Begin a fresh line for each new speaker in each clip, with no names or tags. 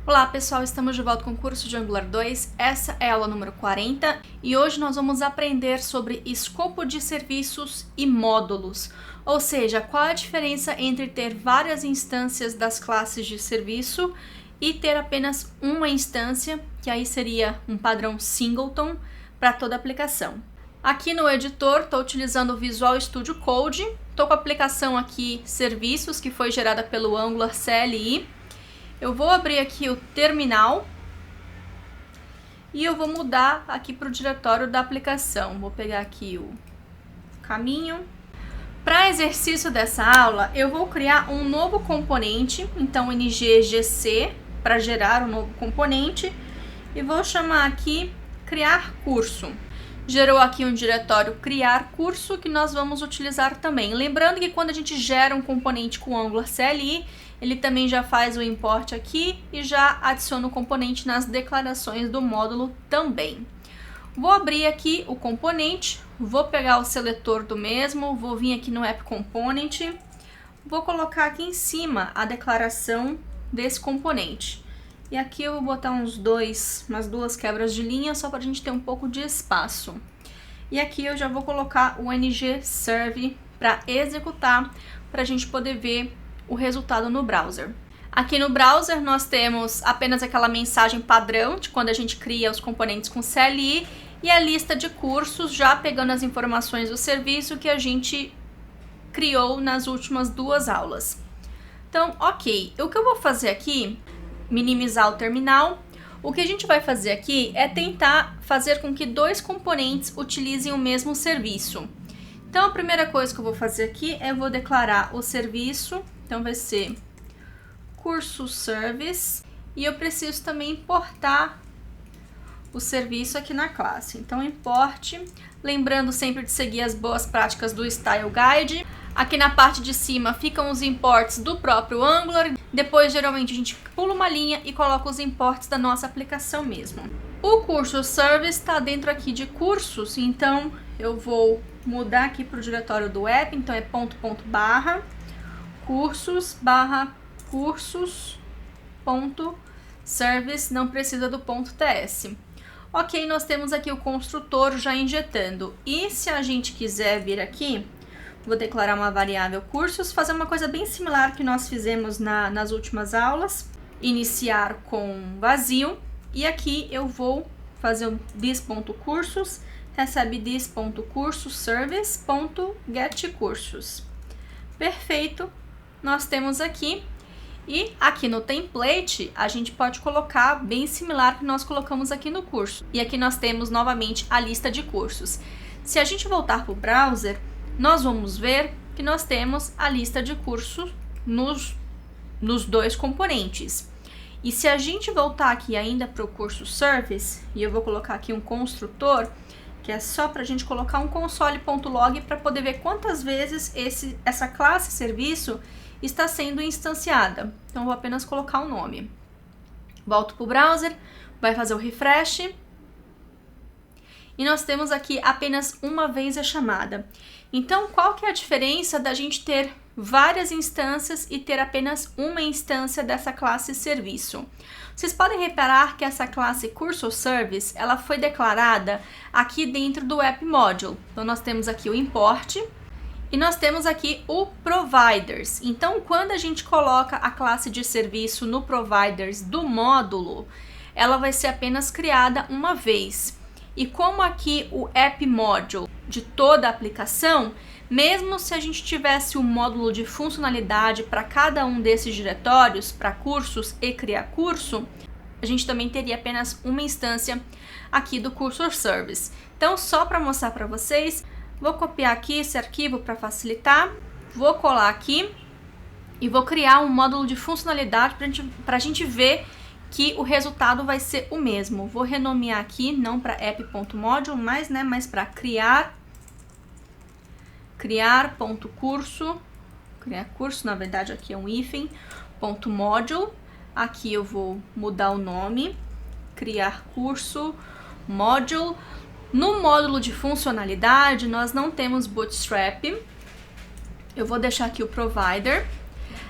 Olá pessoal, estamos de volta com o curso de Angular 2, essa é a aula número 40 e hoje nós vamos aprender sobre escopo de serviços e módulos, ou seja, qual a diferença entre ter várias instâncias das classes de serviço e ter apenas uma instância, que aí seria um padrão singleton para toda a aplicação. Aqui no editor estou utilizando o Visual Studio Code, estou com a aplicação aqui Serviços, que foi gerada pelo Angular CLI. Eu vou abrir aqui o terminal e eu vou mudar aqui para o diretório da aplicação. Vou pegar aqui o caminho. Para exercício dessa aula, eu vou criar um novo componente, então ng-gc, para gerar um novo componente, e vou chamar aqui criar curso. Gerou aqui um diretório criar curso que nós vamos utilizar também. Lembrando que quando a gente gera um componente com Angular CLI, ele também já faz o import aqui e já adiciona o componente nas declarações do módulo também. Vou abrir aqui o componente, vou pegar o seletor do mesmo, vou vir aqui no App Component, vou colocar aqui em cima a declaração desse componente. E aqui eu vou botar umas duas quebras de linha, só para a gente ter um pouco de espaço. E aqui eu já vou colocar o ng-serve para executar, para a gente poder ver o resultado no browser. Aqui no browser nós temos apenas aquela mensagem padrão de quando a gente cria os componentes com CLI e a lista de cursos, já pegando as informações do serviço que a gente criou nas últimas duas aulas. Então, ok, o que eu vou fazer aqui, minimizar o terminal. O que a gente vai fazer aqui é tentar fazer com que dois componentes utilizem o mesmo serviço. Então, a primeira coisa que eu vou fazer aqui é eu vou declarar o serviço, então vai ser curso service, e eu preciso também importar o serviço aqui na classe. Então, import, lembrando sempre de seguir as boas práticas do Style Guide. Aqui na parte de cima ficam os imports do próprio Angular. Depois, geralmente, a gente pula uma linha e coloca os imports da nossa aplicação mesmo. O curso service está dentro aqui de cursos, então eu vou mudar aqui para o diretório do app, então é cursos/cursos.service, não precisa do .ts. Ok, nós temos aqui o construtor já injetando. E se a gente quiser vir aqui, vou declarar uma variável cursos, fazer uma coisa bem similar que nós fizemos nas últimas aulas, iniciar com vazio, e aqui eu vou fazer um this.cursos, recebe this.cursos_service.getCursos. Perfeito, nós temos aqui, e aqui no template a gente pode colocar bem similar que nós colocamos aqui no curso. E aqui nós temos novamente a lista de cursos. Se a gente voltar para o browser, nós vamos ver que nós temos a lista de cursos nos dois componentes. E se a gente voltar aqui ainda para o curso service, e eu vou colocar aqui um construtor, que é só para a gente colocar um console.log para poder ver quantas vezes essa classe serviço está sendo instanciada. Então, eu vou apenas colocar o nome. Volto para o browser, vai fazer o refresh. E nós temos aqui apenas uma vez a chamada. Então, qual que é a diferença da gente ter várias instâncias e ter apenas uma instância dessa classe serviço? Vocês podem reparar que essa classe curso service, ela foi declarada aqui dentro do app module. Então, nós temos aqui o import e nós temos aqui o providers. Então, quando a gente coloca a classe de serviço no providers do módulo, ela vai ser apenas criada uma vez. E como aqui o app module de toda a aplicação, mesmo se a gente tivesse um módulo de funcionalidade para cada um desses diretórios, para cursos e criar curso, a gente também teria apenas uma instância aqui do curso service. Então, só para mostrar para vocês, vou copiar aqui esse arquivo para facilitar, vou colar aqui e vou criar um módulo de funcionalidade para a gente ver que o resultado vai ser o mesmo. Vou renomear aqui, não para app.module, mas para criar.curso, criar curso, na verdade aqui é um hífen, .module, aqui eu vou mudar o nome, criar curso, module. No módulo de funcionalidade, nós não temos Bootstrap, eu vou deixar aqui o provider.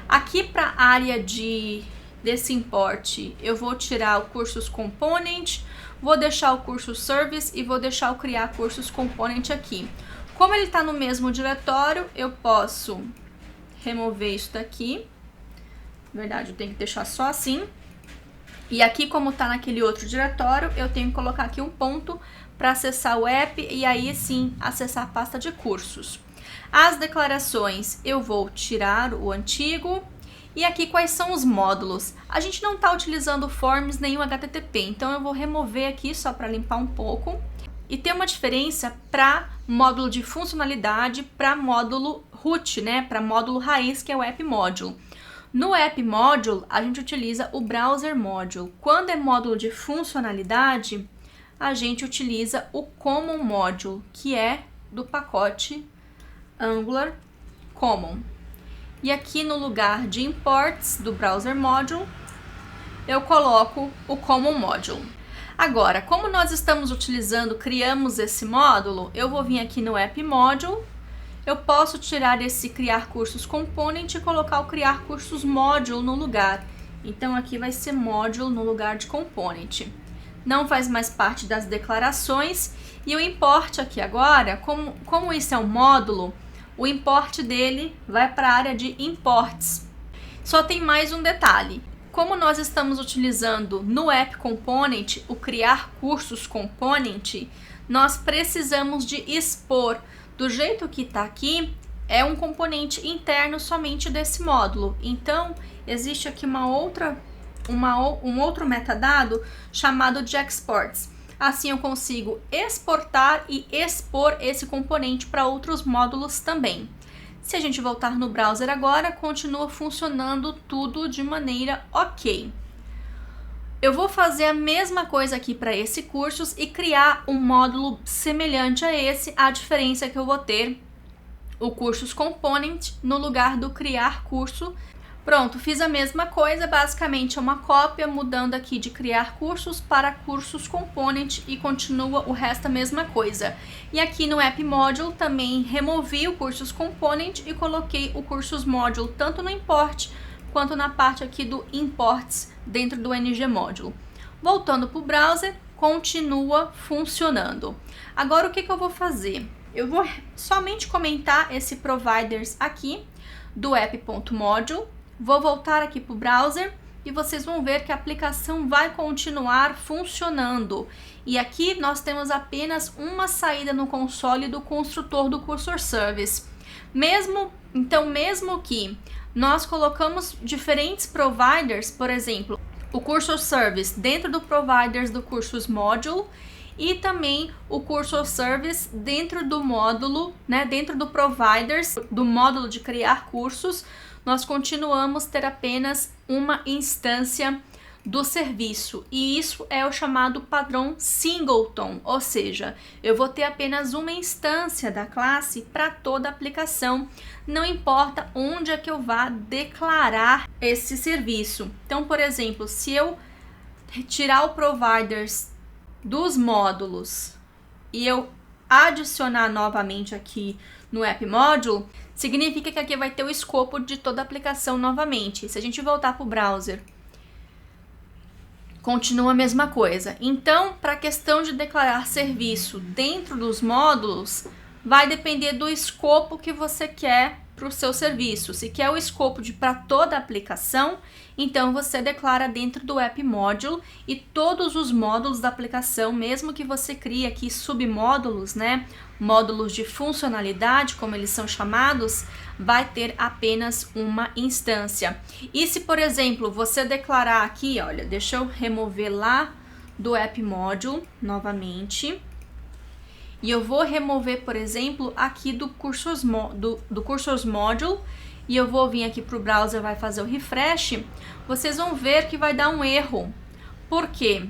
Aqui para a área de desse import, eu vou tirar o cursos component, vou deixar o curso service e vou deixar o criar cursos component aqui. Como ele está no mesmo diretório, eu posso remover isso daqui. Na verdade, eu tenho que deixar só assim. E aqui, como está naquele outro diretório, eu tenho que colocar aqui um ponto para acessar o app e aí sim acessar a pasta de cursos. As declarações eu vou tirar o antigo. E aqui quais são os módulos? A gente não está utilizando forms nem o HTTP, então eu vou remover aqui só para limpar um pouco. E tem uma diferença para módulo de funcionalidade para módulo root, né? Para módulo raiz, que é o App Module. No App Module, a gente utiliza o Browser Module. Quando é módulo de funcionalidade, a gente utiliza o Common Module, que é do pacote Angular Common. E aqui no lugar de Imports do Browser Module, eu coloco o Common Module. Agora, como nós estamos utilizando, criamos esse módulo, eu vou vir aqui no App Module, eu posso tirar esse Criar Cursos Component e colocar o Criar Cursos Module no lugar. Então, aqui vai ser Module no lugar de Component. Não faz mais parte das declarações. E o import aqui agora, como isso é um módulo, o import dele vai para a área de Imports. Só tem mais um detalhe. Como nós estamos utilizando no App Component o Criar Cursos Component, nós precisamos de expor. Do jeito que está aqui, é um componente interno somente desse módulo. Então, existe aqui um outro metadado chamado de exports. Assim eu consigo exportar e expor esse componente para outros módulos também. Se a gente voltar no browser agora, continua funcionando tudo de maneira ok. Eu vou fazer a mesma coisa aqui para esse cursos e criar um módulo semelhante a esse. A diferença é que eu vou ter o cursos component no lugar do criar curso. Pronto, fiz a mesma coisa, basicamente é uma cópia, mudando aqui de criar cursos para cursos component e continua o resto a mesma coisa. E aqui no App Module também removi o cursos component e coloquei o cursos module tanto no import quanto na parte aqui do imports dentro do ng module. Voltando para o browser, continua funcionando. Agora o que eu vou fazer? Eu vou somente comentar esse providers aqui do app.module. Vou voltar aqui para o browser e vocês vão ver que a aplicação vai continuar funcionando. E aqui nós temos apenas uma saída no console do construtor do Cursor Service. Mesmo que nós colocamos diferentes providers, por exemplo, o Cursor Service dentro do providers do Cursos Module e também o Cursor Service dentro do módulo, né, dentro do providers do módulo de criar cursos, nós continuamos a ter apenas uma instância do serviço, e isso é o chamado padrão singleton, ou seja, eu vou ter apenas uma instância da classe para toda a aplicação, não importa onde é que eu vá declarar esse serviço. Então, por exemplo, se eu retirar o providers dos módulos e eu adicionar novamente aqui no App Module, significa que aqui vai ter o escopo de toda a aplicação novamente. Se a gente voltar para o browser, continua a mesma coisa. Então, para a questão de declarar serviço dentro dos módulos, vai depender do escopo que você quer para o seu serviço. Se quer o escopo para toda a aplicação, então você declara dentro do App Module e todos os módulos da aplicação, mesmo que você crie aqui submódulos, né, módulos de funcionalidade, como eles são chamados, vai ter apenas uma instância. E se, por exemplo, você declarar aqui, olha, deixa eu remover lá do App Module novamente. E eu vou remover, por exemplo, aqui do Cursors Module, e eu vou vir aqui para o browser, vai fazer o refresh, vocês vão ver que vai dar um erro. Por quê?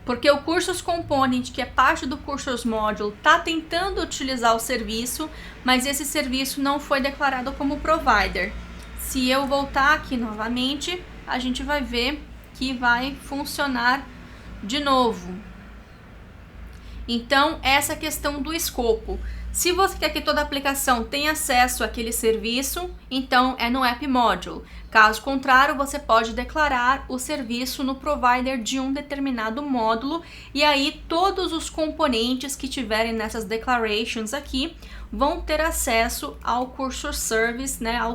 Porque o Cursos Component, que é parte do Cursors Module, está tentando utilizar o serviço, mas esse serviço não foi declarado como provider. Se eu voltar aqui novamente, a gente vai ver que vai funcionar de novo. Então, essa questão do escopo. Se você quer que toda a aplicação tenha acesso àquele serviço, então é no App Module. Caso contrário, você pode declarar o serviço no provider de um determinado módulo e aí todos os componentes que tiverem nessas declarations aqui vão ter acesso ao Cursor Service, né, ao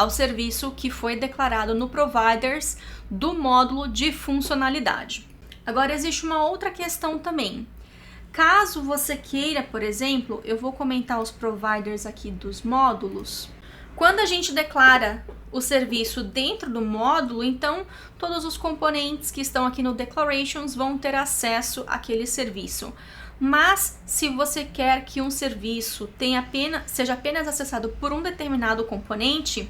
serviço que foi declarado no providers do módulo de funcionalidade. Agora existe uma outra questão também. Caso você queira, por exemplo, eu vou comentar os providers aqui dos módulos. Quando a gente declara o serviço dentro do módulo, então todos os componentes que estão aqui no Declarations vão ter acesso àquele serviço. Mas se você quer que um serviço seja apenas acessado por um determinado componente,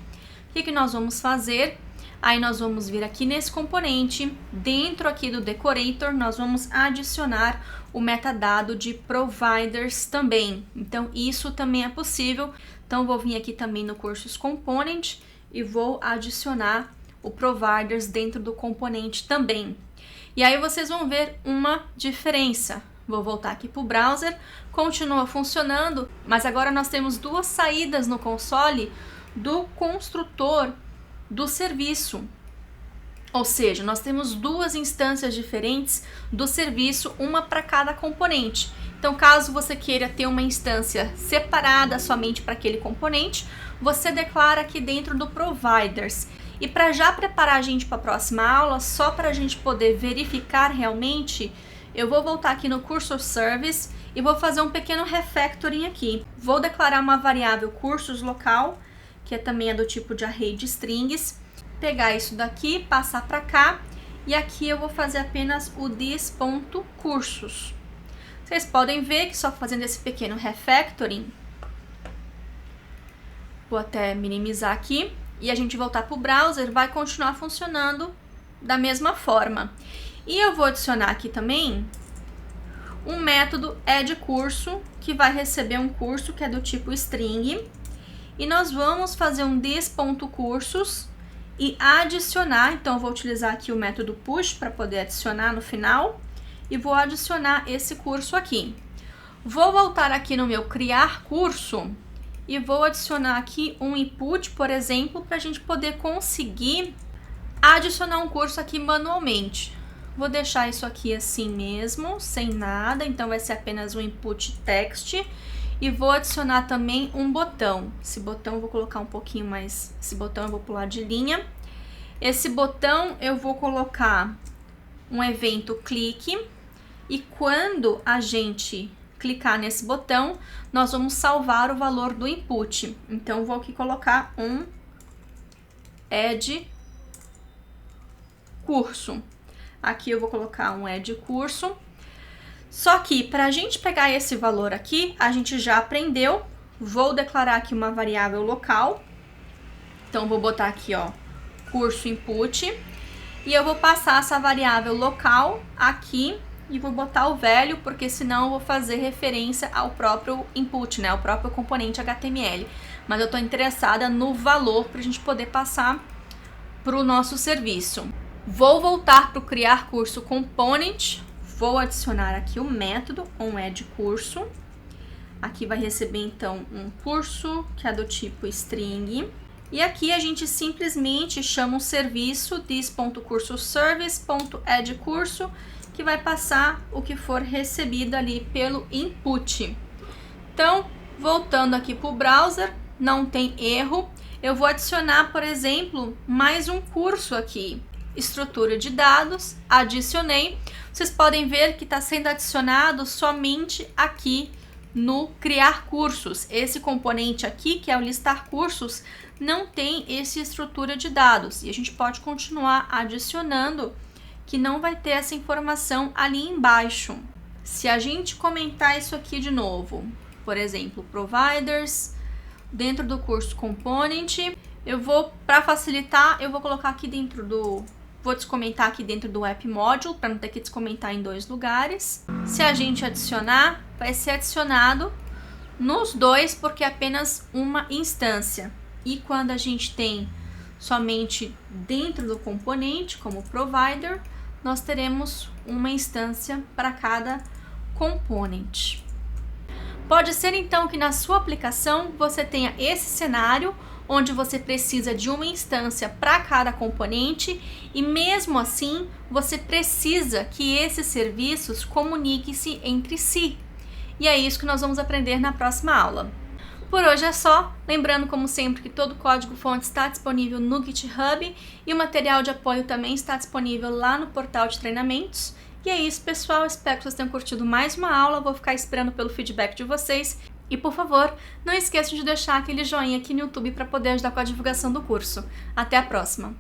o que nós vamos fazer? Aí nós vamos vir aqui nesse componente, dentro aqui do Decorator, nós vamos adicionar o metadado de Providers também. Então isso também é possível. Então vou vir aqui também no Cursos Component e vou adicionar o Providers dentro do componente também. E aí vocês vão ver uma diferença. Vou voltar aqui para o browser, continua funcionando, mas agora nós temos duas saídas no console do construtor do serviço. Ou seja, nós temos duas instâncias diferentes do serviço, uma para cada componente. Então, caso você queira ter uma instância separada somente para aquele componente, você declara aqui dentro do Providers. E para já preparar a gente para a próxima aula, só para a gente poder verificar realmente, eu vou voltar aqui no Cursor Service e vou fazer um pequeno refactoring aqui. Vou declarar uma variável cursos local, que também é do tipo de array de strings, pegar isso daqui, passar para cá, e aqui eu vou fazer apenas o this.cursos. Vocês podem ver que só fazendo esse pequeno refactoring, vou até minimizar aqui, e a gente voltar para o browser, vai continuar funcionando da mesma forma. E eu vou adicionar aqui também um método addCurso, que vai receber um curso que é do tipo string, e nós vamos fazer um this.cursos e adicionar, então eu vou utilizar aqui o método push para poder adicionar no final, e vou adicionar esse curso aqui. Vou voltar aqui no meu criar curso e vou adicionar aqui um input, por exemplo, para a gente poder conseguir adicionar um curso aqui manualmente. Vou deixar isso aqui assim mesmo, sem nada, então vai ser apenas um input text. E vou adicionar também um botão. Esse botão eu vou colocar um pouquinho mais, esse botão eu vou pular de linha. Esse botão eu vou colocar um evento clique, e quando a gente clicar nesse botão, nós vamos salvar o valor do input. Então vou aqui colocar um add curso. Aqui eu vou colocar um add curso. Só que para a gente pegar esse valor aqui, a gente já aprendeu. Vou declarar aqui uma variável local. Então vou botar aqui, ó, curso input, e eu vou passar essa variável local aqui e vou botar o value, porque senão eu vou fazer referência ao próprio input, né, ao próprio componente HTML. Mas eu estou interessada no valor para a gente poder passar para o nosso serviço. Vou voltar para o criar curso component. Vou adicionar aqui o método onAddCurso. Aqui vai receber então um curso que é do tipo string. E aqui a gente simplesmente chama o serviço this.cursoservice.addCurso, que vai passar o que for recebido ali pelo input. Então, voltando aqui para o browser, não tem erro. Eu vou adicionar, por exemplo, mais um curso aqui. Estrutura de dados, adicionei. Vocês podem ver que está sendo adicionado somente aqui no criar cursos. Esse componente aqui, que é o listar cursos, não tem esse estrutura de dados. E a gente pode continuar adicionando, que não vai ter essa informação ali embaixo. Se a gente comentar isso aqui de novo, por exemplo, providers, dentro do curso component, eu vou, para facilitar, eu vou colocar aqui dentro do... Vou descomentar aqui dentro do App Module, para não ter que descomentar em dois lugares. Se a gente adicionar, vai ser adicionado nos dois, porque é apenas uma instância. E quando a gente tem somente dentro do componente, como provider, nós teremos uma instância para cada component. Pode ser então que na sua aplicação você tenha esse cenário onde você precisa de uma instância para cada componente e mesmo assim você precisa que esses serviços comuniquem-se entre si. E é isso que nós vamos aprender na próxima aula. Por hoje é só, lembrando como sempre que todo o código-fonte está disponível no GitHub e o material de apoio também está disponível lá no portal de treinamentos. E é isso, pessoal, espero que vocês tenham curtido mais uma aula, vou ficar esperando pelo feedback de vocês. E por favor, não esqueçam de deixar aquele joinha aqui no YouTube para poder ajudar com a divulgação do curso. Até a próxima!